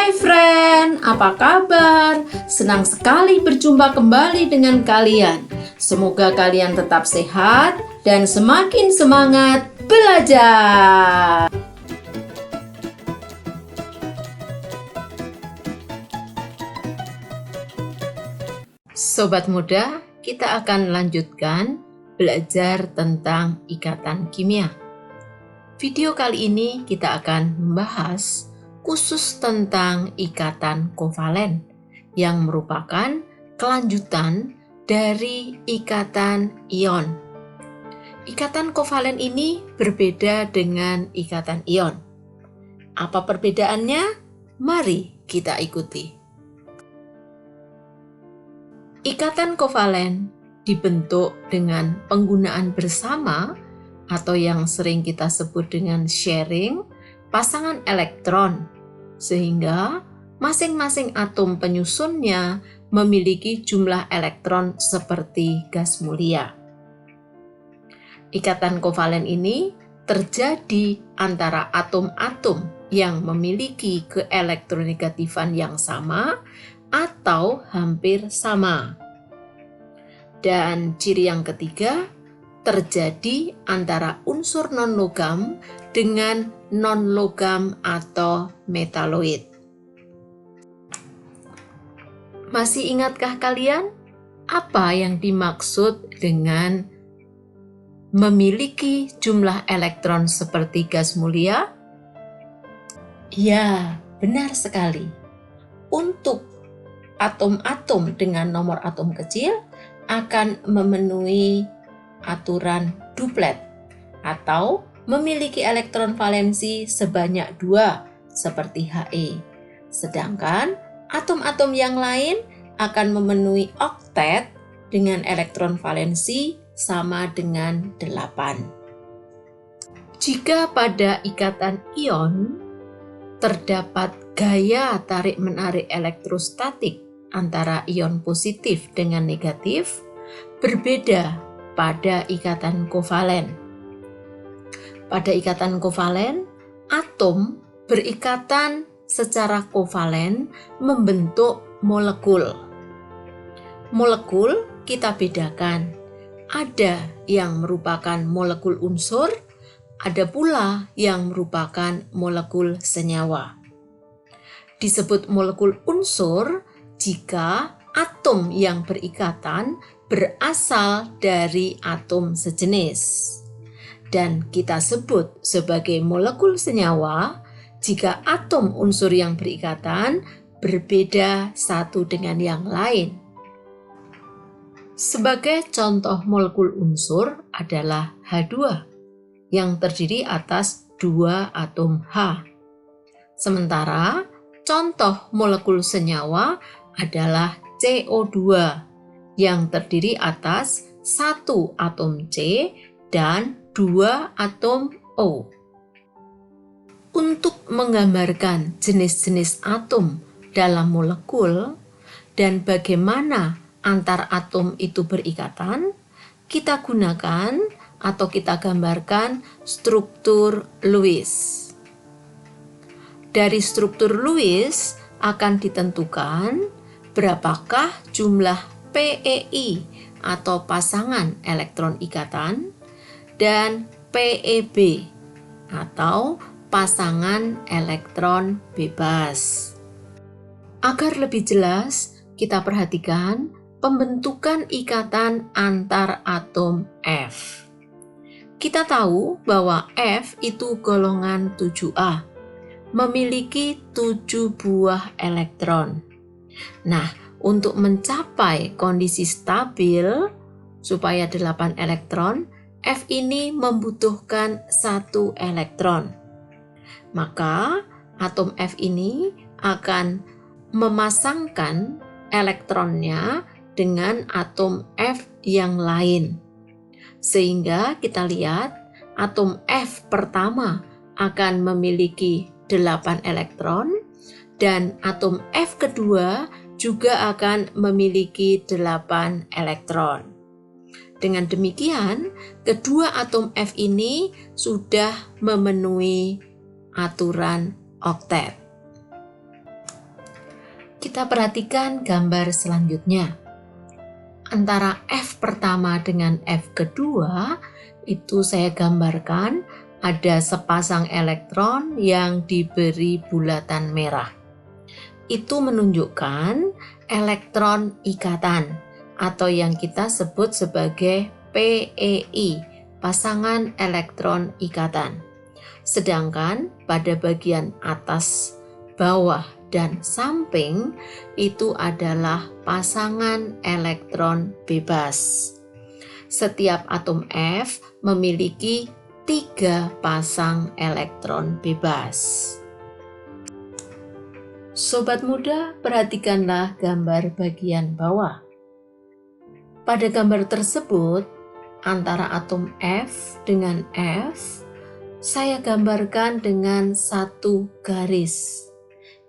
Hai friend, apa kabar? Senang sekali berjumpa kembali dengan kalian. Semoga kalian tetap sehat dan semakin semangat belajar. Sobat muda, kita akan lanjutkan belajar tentang ikatan kimia. Video kali ini kita akan membahas khusus tentang ikatan kovalen yang merupakan kelanjutan dari ikatan ion. Ikatan kovalen ini berbeda dengan ikatan ion. Apa perbedaannya? Mari kita ikuti. Ikatan kovalen dibentuk dengan penggunaan bersama atau yang sering kita sebut dengan sharing pasangan elektron, sehingga masing-masing atom penyusunnya memiliki jumlah elektron seperti gas mulia. Ikatan kovalen ini terjadi antara atom-atom yang memiliki keelektronegatifan yang sama atau hampir sama. Dan ciri yang ketiga, terjadi antara unsur non-logam dengan non-logam atau metaloid. Masih ingatkah kalian apa yang dimaksud dengan memiliki jumlah elektron seperti gas mulia? Ya, benar sekali. Untuk atom-atom dengan nomor atom kecil akan memenuhi aturan duplet atau memiliki elektron valensi sebanyak 2 seperti He. Sedangkan atom-atom yang lain akan memenuhi oktet dengan elektron valensi sama dengan 8. Jika pada ikatan ion terdapat gaya tarik-menarik elektrostatik antara ion positif dengan negatif, berbeda pada ikatan kovalen. Pada ikatan kovalen, atom berikatan secara kovalen membentuk molekul. Molekul kita bedakan. Ada yang merupakan molekul unsur, ada pula yang merupakan molekul senyawa. Disebut molekul unsur jika atom yang berikatan berasal dari atom sejenis. Dan kita sebut sebagai molekul senyawa jika atom unsur yang berikatan berbeda satu dengan yang lain. Sebagai contoh molekul unsur adalah H2 yang terdiri atas 2 atom H. Sementara contoh molekul senyawa adalah CO2 yang terdiri atas 1 atom C dan 2 atom O. Untuk menggambarkan jenis-jenis atom dalam molekul dan bagaimana antar atom itu berikatan, kita gunakan atau kita gambarkan struktur Lewis. Dari struktur Lewis akan ditentukan berapakah jumlah PeI atau pasangan elektron ikatan dan PeB atau pasangan elektron bebas. Agar lebih jelas, kita perhatikan pembentukan ikatan antar atom F. Kita tahu bahwa F itu golongan 7A, memiliki 7 buah elektron. Nah, untuk mencapai kondisi stabil supaya 8 elektron, F ini membutuhkan 1 elektron. Maka atom F ini akan memasangkan elektronnya dengan atom F yang lain. Sehingga kita lihat atom F pertama akan memiliki 8 elektron dan atom F kedua juga akan memiliki 8 elektron. Dengan demikian, kedua atom F ini sudah memenuhi aturan oktet. Kita perhatikan gambar selanjutnya. Antara F pertama dengan F kedua, itu saya gambarkan ada sepasang elektron yang diberi bulatan merah. Itu menunjukkan elektron ikatan atau yang kita sebut sebagai PEI, pasangan elektron ikatan. Sedangkan pada bagian atas, bawah, dan samping itu adalah pasangan elektron bebas. Setiap atom F memiliki 3 pasang elektron bebas. Sobat muda, perhatikanlah gambar bagian bawah. Pada gambar tersebut, antara atom F dengan F, saya gambarkan dengan satu garis.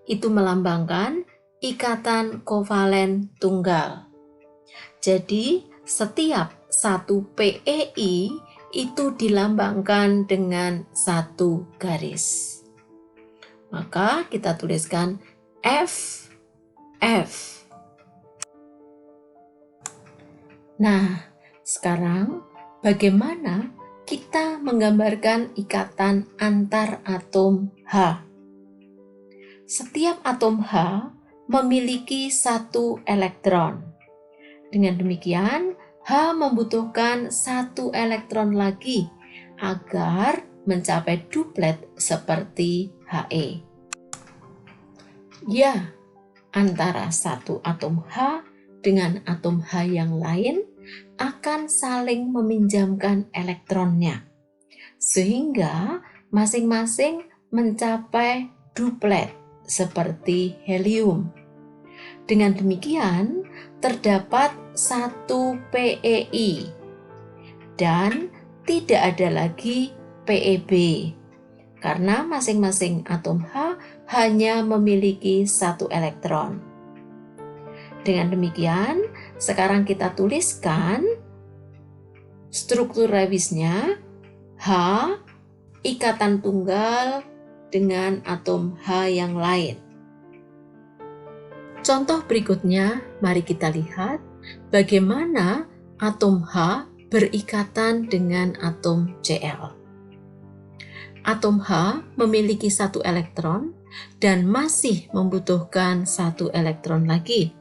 Itu melambangkan ikatan kovalen tunggal. Jadi, setiap satu PEI itu dilambangkan dengan satu garis. Maka kita tuliskan F. Nah, sekarang bagaimana kita menggambarkan ikatan antar atom H? Setiap atom H memiliki satu elektron. Dengan demikian, H membutuhkan satu elektron lagi agar mencapai duplet seperti He. Ya, antara satu atom H dengan atom H yang lain akan saling meminjamkan elektronnya, sehingga masing-masing mencapai duplet seperti helium. Dengan demikian, terdapat satu PEI dan tidak ada lagi PEB, karena masing-masing atom H hanya memiliki satu elektron. Dengan demikian, sekarang kita tuliskan struktur Lewisnya H ikatan tunggal dengan atom H yang lain. Contoh berikutnya, mari kita lihat bagaimana atom H berikatan dengan atom Cl. Atom H memiliki satu elektron dan masih membutuhkan satu elektron lagi.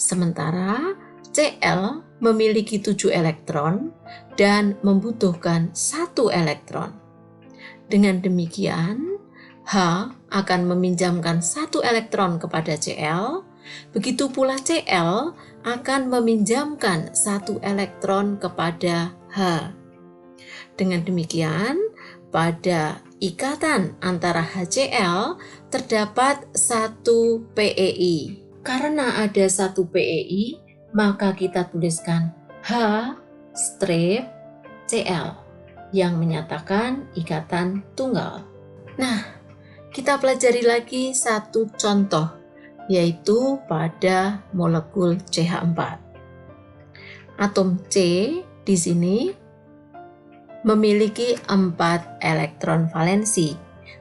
Sementara Cl memiliki 7 elektron dan membutuhkan satu elektron. Dengan demikian, H akan meminjamkan satu elektron kepada Cl, begitu pula Cl akan meminjamkan satu elektron kepada H. Dengan demikian, pada ikatan antara HCl terdapat satu PEI. Karena ada satu PEI, maka kita tuliskan H strip Cl yang menyatakan ikatan tunggal. Nah, kita pelajari lagi satu contoh, yaitu pada molekul CH4. Atom C di sini memiliki 4 elektron valensi,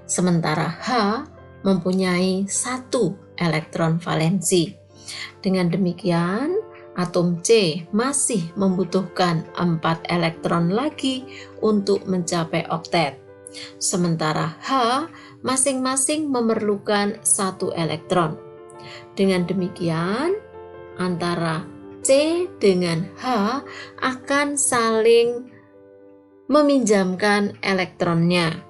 sementara H mempunyai 1 elektron valensi. Dengan demikian, atom C masih membutuhkan 4 elektron lagi untuk mencapai oktet. Sementara H masing-masing memerlukan 1 elektron. Dengan demikian, antara C dengan H akan saling meminjamkan elektronnya,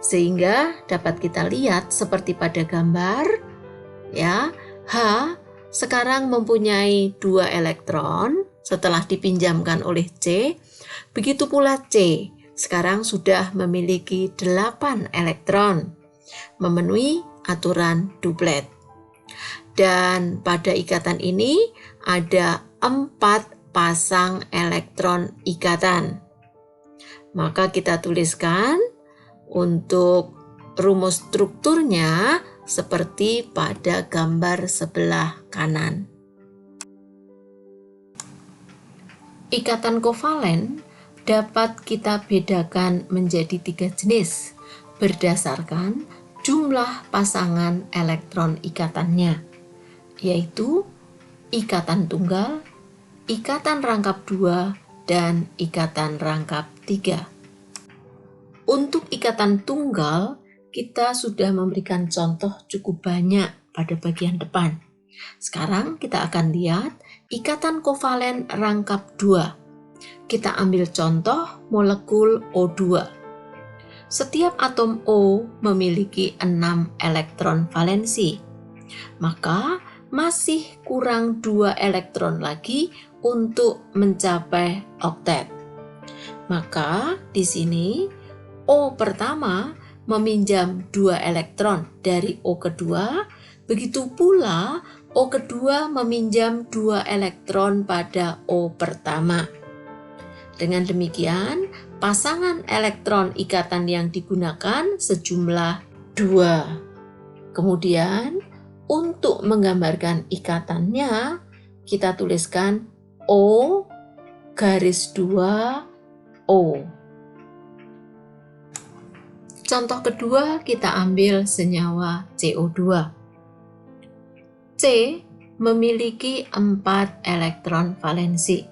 sehingga dapat kita lihat seperti pada gambar, ya, H sekarang mempunyai 2 elektron setelah dipinjamkan oleh C. Begitu pula C sekarang sudah memiliki 8 elektron, memenuhi aturan duplet. Dan pada ikatan ini ada 4 pasang elektron ikatan. Maka kita tuliskan untuk rumus strukturnya seperti pada gambar sebelah kanan. Ikatan kovalen dapat kita bedakan menjadi 3 jenis berdasarkan jumlah pasangan elektron ikatannya. yaitu ikatan tunggal, ikatan rangkap 2, dan ikatan rangkap 3. Untuk ikatan tunggal, kita sudah memberikan contoh cukup banyak pada bagian depan. Sekarang kita akan lihat ikatan kovalen rangkap 2. Kita ambil contoh molekul O2. Setiap atom O memiliki 6 elektron valensi. Maka masih kurang 2 elektron lagi untuk mencapai oktet. Maka di sini O pertama meminjam 2 elektron dari O kedua, begitu pula O kedua meminjam 2 elektron pada O pertama. Dengan demikian, pasangan elektron ikatan yang digunakan sejumlah 2. Kemudian, untuk menggambarkan ikatannya, kita tuliskan O garis 2 O. Contoh kedua, kita ambil senyawa CO2. C memiliki 4 elektron valensi.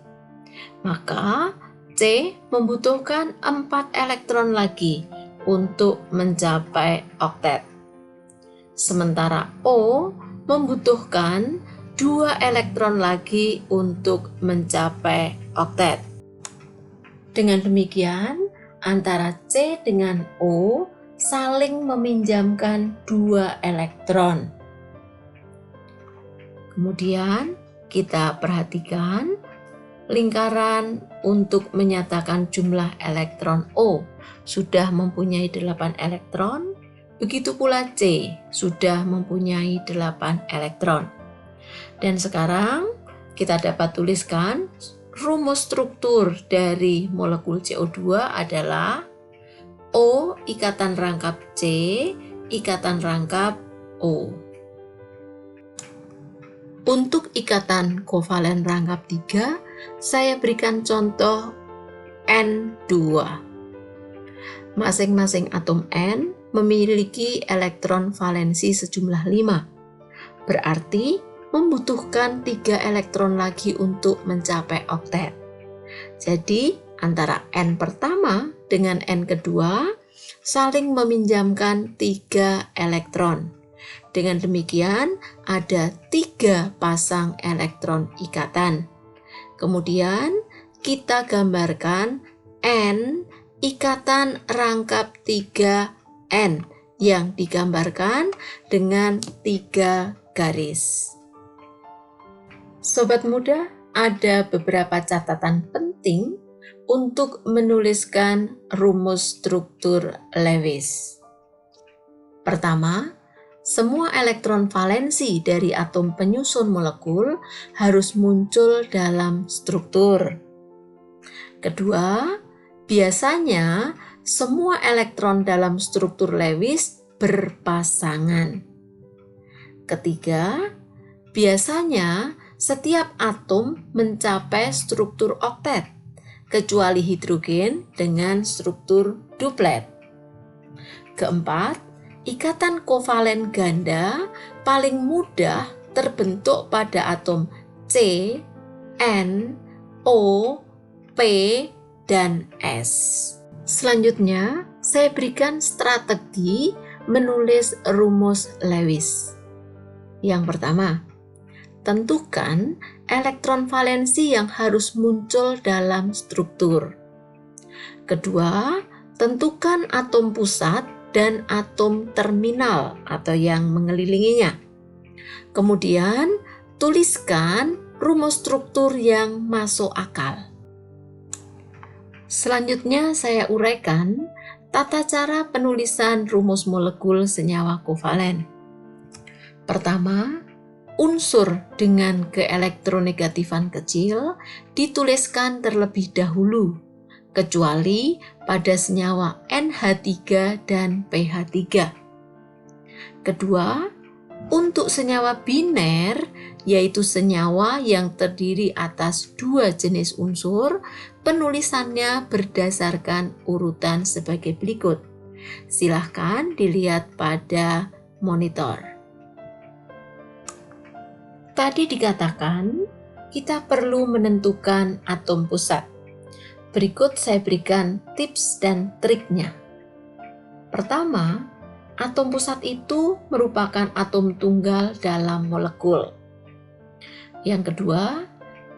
Maka C membutuhkan 4 elektron lagi untuk mencapai oktet. Sementara O membutuhkan 2 elektron lagi untuk mencapai oktet. Dengan demikian, antara C dengan O saling meminjamkan 2 elektron. Kemudian kita perhatikan lingkaran untuk menyatakan jumlah elektron O sudah mempunyai 8 elektron. Begitu pula C sudah mempunyai 8 elektron. Dan sekarang kita dapat tuliskan rumus struktur dari molekul CO2 adalah O ikatan rangkap C, ikatan rangkap O. Untuk ikatan kovalen rangkap 3, saya berikan contoh N2. Masing-masing atom N memiliki elektron valensi sejumlah 5. Berarti membutuhkan 3 elektron lagi untuk mencapai oktet. Jadi, antara N pertama dengan N kedua saling meminjamkan 3 elektron. Dengan demikian, ada 3 pasang elektron ikatan. Kemudian, kita gambarkan N ikatan rangkap 3N yang digambarkan dengan 3 garis. Sobat muda, ada beberapa catatan penting untuk menuliskan rumus struktur Lewis. Pertama, semua elektron valensi dari atom penyusun molekul harus muncul dalam struktur. Kedua, biasanya semua elektron dalam struktur Lewis berpasangan. Ketiga, biasanya setiap atom mencapai struktur oktet, kecuali hidrogen dengan struktur duplet. Keempat, ikatan kovalen ganda paling mudah terbentuk pada atom C, N, O, P, dan S. Selanjutnya, saya berikan strategi menulis rumus Lewis. Yang pertama, tentukan elektron valensi yang harus muncul dalam struktur. Kedua, tentukan atom pusat dan atom terminal atau yang mengelilinginya. Kemudian, tuliskan rumus struktur yang masuk akal. Selanjutnya saya uraikan tata cara penulisan rumus molekul senyawa kovalen. Pertama, unsur dengan keelektronegatifan kecil dituliskan terlebih dahulu, kecuali pada senyawa NH3 dan PH3. Kedua, untuk senyawa biner, yaitu senyawa yang terdiri atas 2 jenis unsur, penulisannya berdasarkan urutan sebagai berikut. Silahkan dilihat pada monitor. Tadi dikatakan kita perlu menentukan atom pusat. Berikut saya berikan tips dan triknya. Pertama, atom pusat itu merupakan atom tunggal dalam molekul. Yang kedua,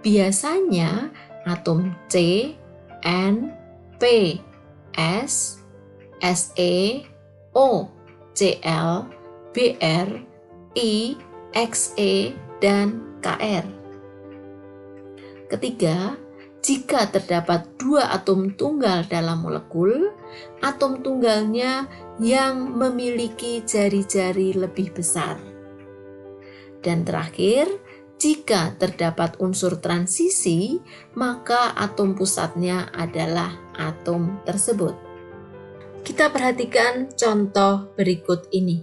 biasanya atom C, N, P, S, Se, O, Cl, Br, I, Xe, dan Kr. Ketiga, jika terdapat dua atom tunggal dalam molekul, atom tunggalnya yang memiliki jari-jari lebih besar. Dan terakhir, jika terdapat unsur transisi, maka atom pusatnya adalah atom tersebut. Kita perhatikan contoh berikut ini.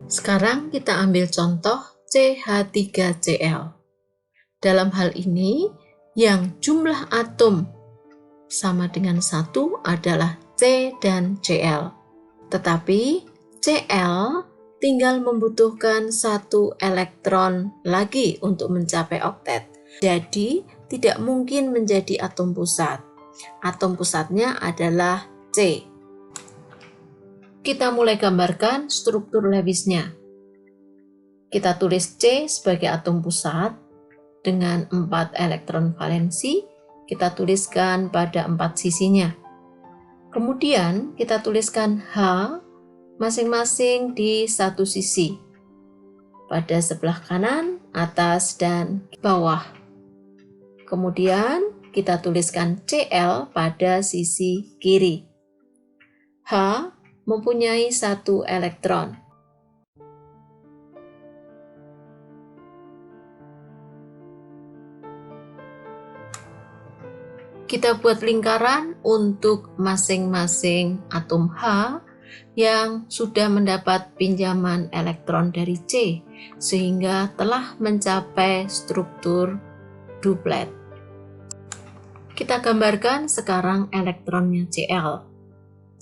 Sekarang kita ambil contoh CH3Cl. Dalam hal ini, yang jumlah atom sama dengan 1 adalah C dan Cl. Tetapi Cl tinggal membutuhkan 1 elektron lagi untuk mencapai oktet. Jadi, tidak mungkin menjadi atom pusat. Atom pusatnya adalah C. Kita mulai gambarkan struktur Lewisnya. Kita tulis C sebagai atom pusat dengan 4 elektron valensi, kita tuliskan pada 4 sisinya. Kemudian kita tuliskan H masing-masing di satu sisi, pada sebelah kanan, atas, dan bawah. Kemudian kita tuliskan Cl pada sisi kiri. H mempunyai 1 elektron. Kita buat lingkaran untuk masing-masing atom H yang sudah mendapat pinjaman elektron dari C, sehingga telah mencapai struktur duplet. Kita gambarkan sekarang elektronnya Cl.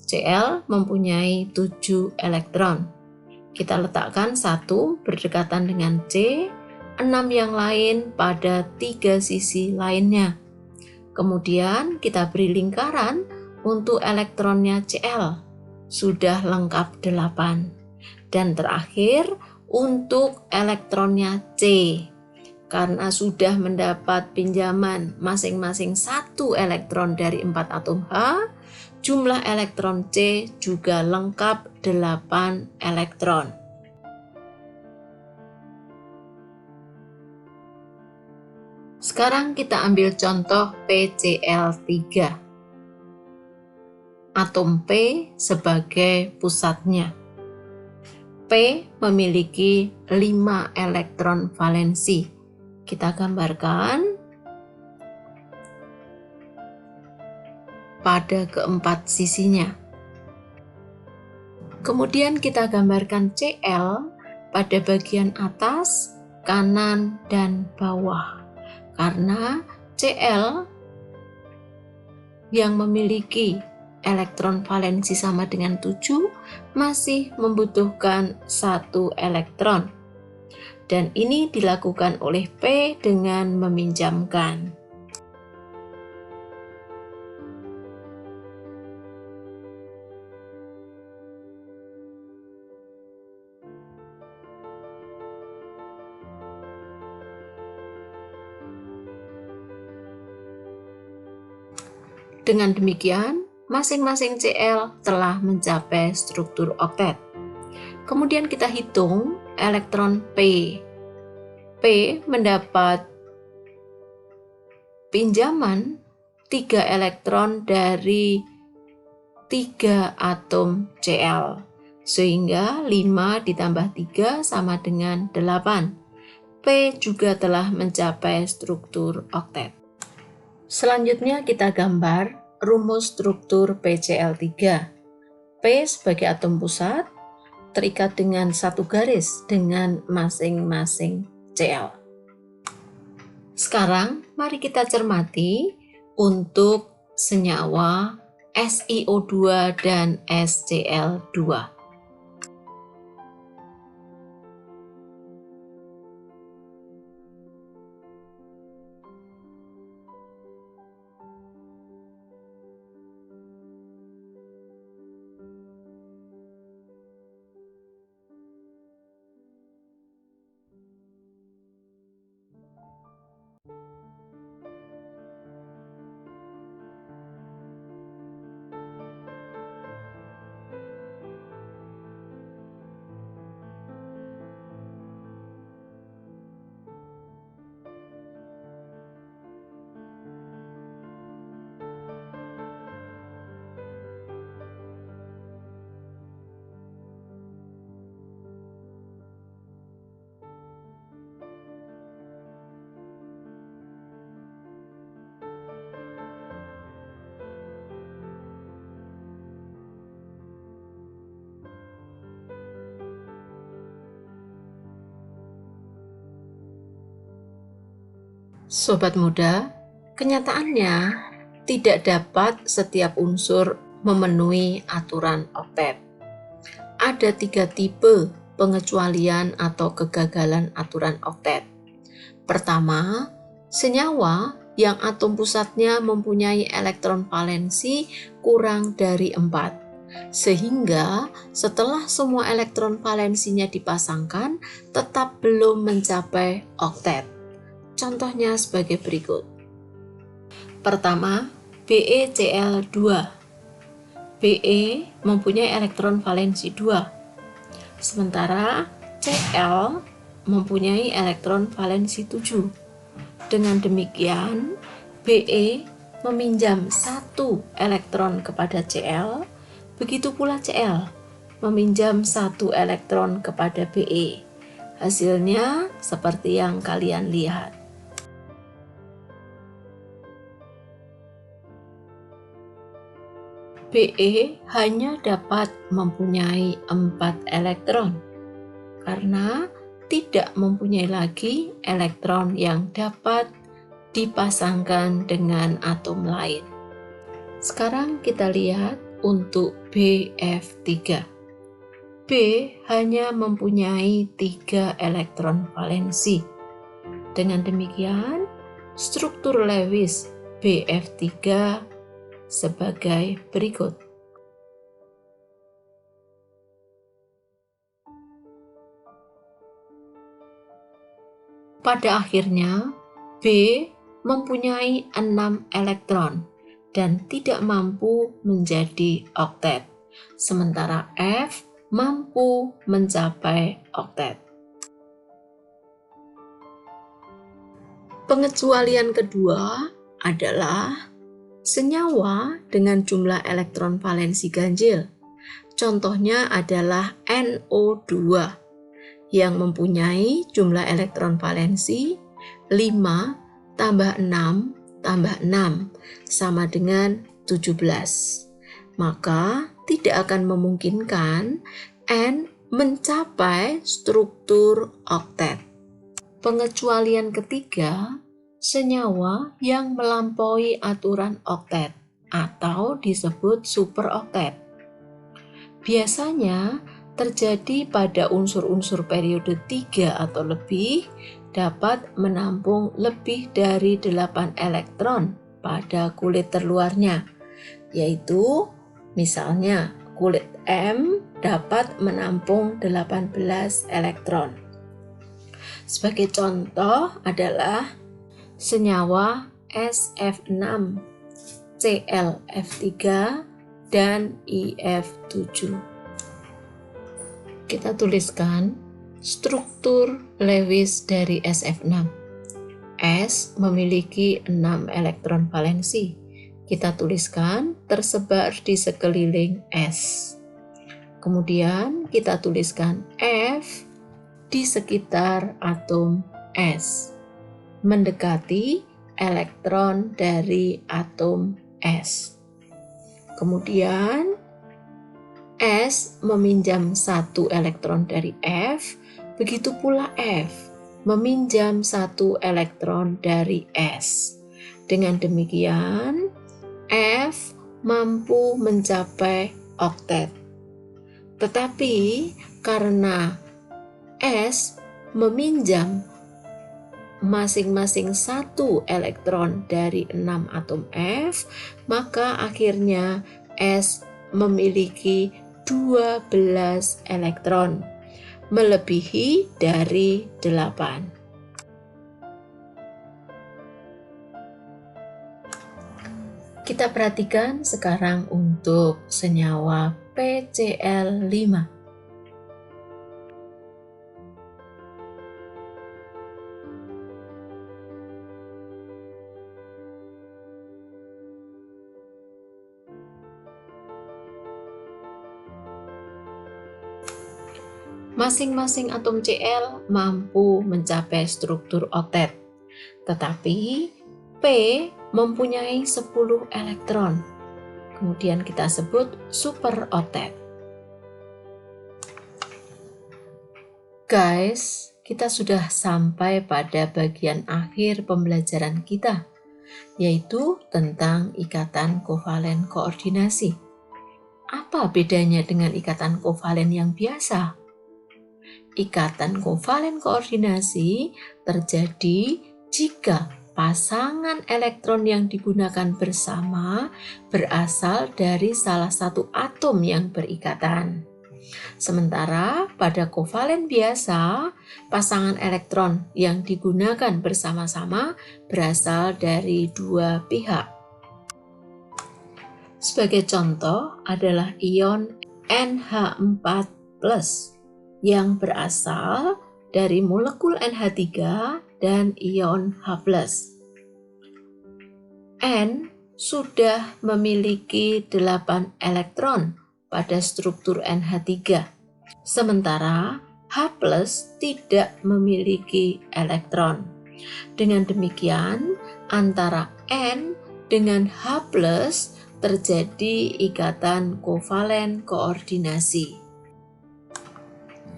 Cl mempunyai 7 elektron. Kita letakkan 1 berdekatan dengan C, 6 yang lain pada 3 sisi lainnya. Kemudian kita beri lingkaran untuk elektronnya Cl. Sudah lengkap 8. Dan terakhir untuk elektronnya C. Karena sudah mendapat pinjaman masing-masing 1 elektron dari 4 atom H, jumlah elektron C juga lengkap 8 elektron. Sekarang kita ambil contoh PCl3. Atom P sebagai pusatnya. P memiliki 5 elektron valensi. Kita gambarkan pada keempat sisinya. Kemudian kita gambarkan Cl pada bagian atas, kanan, dan bawah. Karena Cl yang memiliki elektron valensi sama dengan 7 masih membutuhkan 1 elektron. Dan ini dilakukan oleh P dengan meminjamkan. Dengan demikian, masing-masing Cl telah mencapai struktur oktet. Kemudian kita hitung elektron P. P mendapat pinjaman 3 elektron dari 3 atom Cl. Sehingga 5 ditambah 3 sama dengan 8. P juga telah mencapai struktur oktet. Selanjutnya kita gambar rumus struktur PCl3. P sebagai atom pusat terikat dengan 1 garis dengan masing-masing Cl. Sekarang mari kita cermati untuk senyawa SiO2 dan SCl2. Sobat muda, kenyataannya tidak dapat setiap unsur memenuhi aturan oktet. Ada 3 tipe pengecualian atau kegagalan aturan oktet. Pertama, senyawa yang atom pusatnya mempunyai elektron valensi kurang dari 4, sehingga setelah semua elektron valensinya dipasangkan tetap belum mencapai oktet. Contohnya sebagai berikut. Pertama, BeCl2. Be mempunyai elektron valensi 2, sementara Cl mempunyai elektron valensi 7. Dengan demikian, Be meminjam 1 elektron kepada Cl, begitu pula Cl meminjam 1 elektron kepada Be. Hasilnya seperti yang kalian lihat. Be hanya dapat mempunyai 4 elektron karena tidak mempunyai lagi elektron yang dapat dipasangkan dengan atom lain. Sekarang kita lihat untuk Bf3. B hanya mempunyai 3 elektron valensi. Dengan demikian, struktur Lewis Bf3 sebagai berikut. Pada akhirnya, B mempunyai 6 elektron dan tidak mampu menjadi oktet, sementara F mampu mencapai oktet. Pengecualian kedua adalah senyawa dengan jumlah elektron valensi ganjil. Contohnya adalah NO2 yang mempunyai jumlah elektron valensi 5 tambah 6 tambah 6 sama dengan 17. Maka tidak akan memungkinkan N mencapai struktur oktet. Pengecualian ketiga, senyawa yang melampaui aturan oktet atau disebut superoktet. Biasanya terjadi pada unsur-unsur periode 3 atau lebih dapat menampung lebih dari 8 elektron pada kulit terluarnya, yaitu misalnya kulit M dapat menampung 18 elektron. Sebagai contoh adalah senyawa SF6, ClF3, dan IF7. Kita tuliskan struktur Lewis dari SF6. S memiliki 6 elektron valensi. Kita tuliskan tersebar di sekeliling S. Kemudian kita tuliskan F di sekitar atom S, mendekati elektron dari atom S. Kemudian S meminjam 1 elektron dari F, begitu pula F meminjam 1 elektron dari S. Dengan demikian, F mampu mencapai oktet. Tetapi karena S meminjam masing-masing 1 elektron dari 6 atom F, maka akhirnya S memiliki 12 elektron, melebihi dari 8. Kita perhatikan sekarang untuk senyawa PCl5. Masing-masing atom Cl mampu mencapai struktur oktet, tetapi P mempunyai 10 elektron. Kemudian kita sebut superoktet. Guys, kita sudah sampai pada bagian akhir pembelajaran kita, yaitu tentang ikatan kovalen koordinasi. Apa bedanya dengan ikatan kovalen yang biasa? Ikatan kovalen koordinasi terjadi jika pasangan elektron yang digunakan bersama berasal dari salah satu atom yang berikatan. Sementara pada kovalen biasa, pasangan elektron yang digunakan bersama-sama berasal dari dua pihak. Sebagai contoh adalah ion NH4+ yang berasal dari molekul NH3 dan ion H+. N sudah memiliki 8 elektron pada struktur NH3, sementara H+ tidak memiliki elektron. Dengan demikian, antara N dengan H+ terjadi ikatan kovalen koordinasi.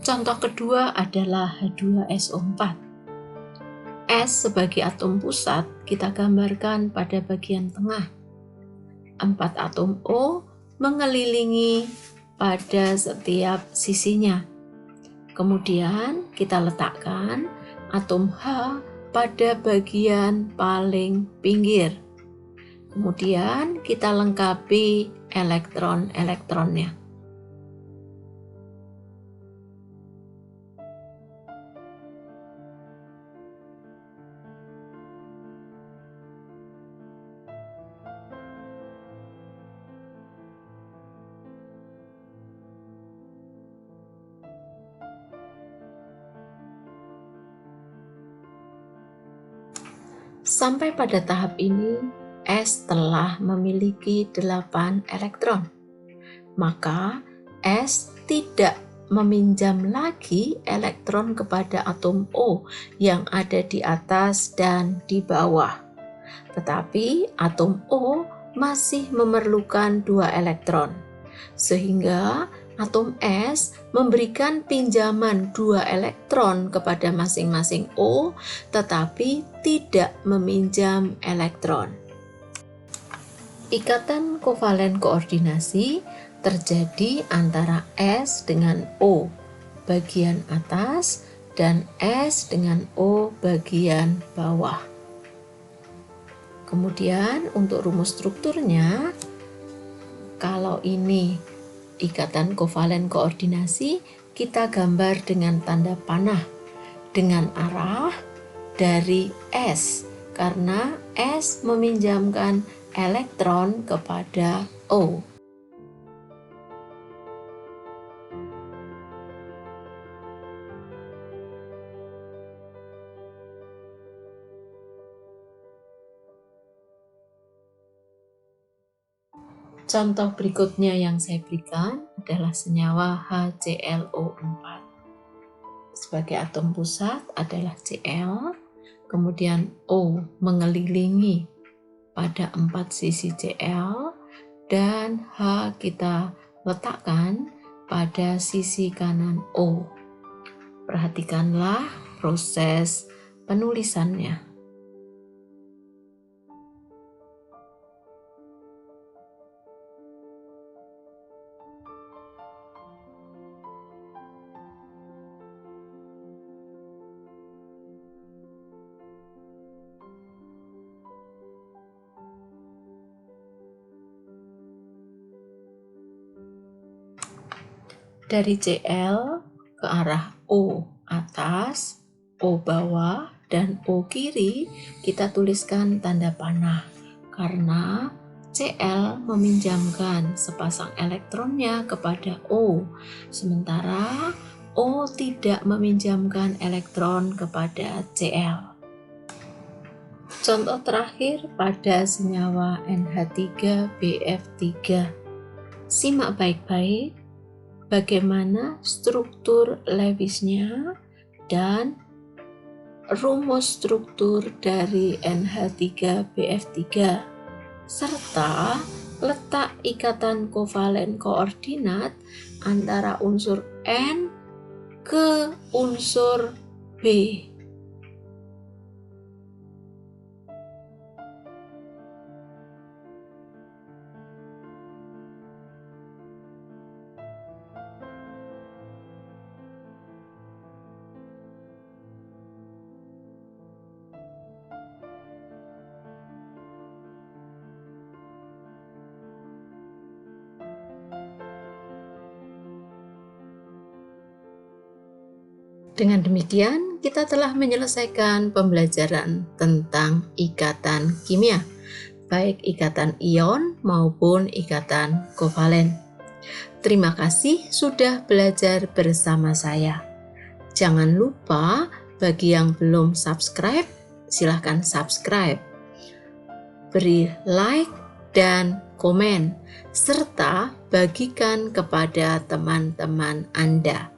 Contoh kedua adalah H2SO4. S sebagai atom pusat kita gambarkan pada bagian tengah. 4 atom O mengelilingi pada setiap sisinya. Kemudian kita letakkan atom H pada bagian paling pinggir. Kemudian kita lengkapi elektron-elektronnya. Sampai pada tahap ini, S telah memiliki 8 elektron. Maka S tidak meminjam lagi elektron kepada atom O yang ada di atas dan di bawah. Tetapi atom O masih memerlukan 2 elektron. Sehingga atom S memberikan pinjaman 2 elektron kepada masing-masing O, tetapi tidak meminjam elektron. Ikatan kovalen koordinasi terjadi antara S dengan O bagian atas dan S dengan O bagian bawah. Kemudian untuk rumus strukturnya, kalau ini ikatan kovalen koordinasi, kita gambar dengan tanda panah dengan arah dari S, karena S meminjamkan elektron kepada O. Contoh berikutnya yang saya berikan adalah senyawa HClO4. Sebagai atom pusat adalah Cl, kemudian O mengelilingi pada 4 sisi Cl, dan H kita letakkan pada sisi kanan O. Perhatikanlah proses penulisannya. Dari Cl ke arah O atas, O bawah, dan O kiri kita tuliskan tanda panah karena Cl meminjamkan sepasang elektronnya kepada O, sementara O tidak meminjamkan elektron kepada Cl. Contoh terakhir pada senyawa NH3BF3. Simak baik-baik bagaimana struktur Lewisnya dan rumus struktur dari NH3BF3 serta letak ikatan kovalen koordinat antara unsur N ke unsur B. B. Dengan demikian, kita telah menyelesaikan pembelajaran tentang ikatan kimia, baik ikatan ion maupun ikatan kovalen. Terima kasih sudah belajar bersama saya. Jangan lupa bagi yang belum subscribe, silahkan subscribe. Beri like dan komen, serta bagikan kepada teman-teman Anda.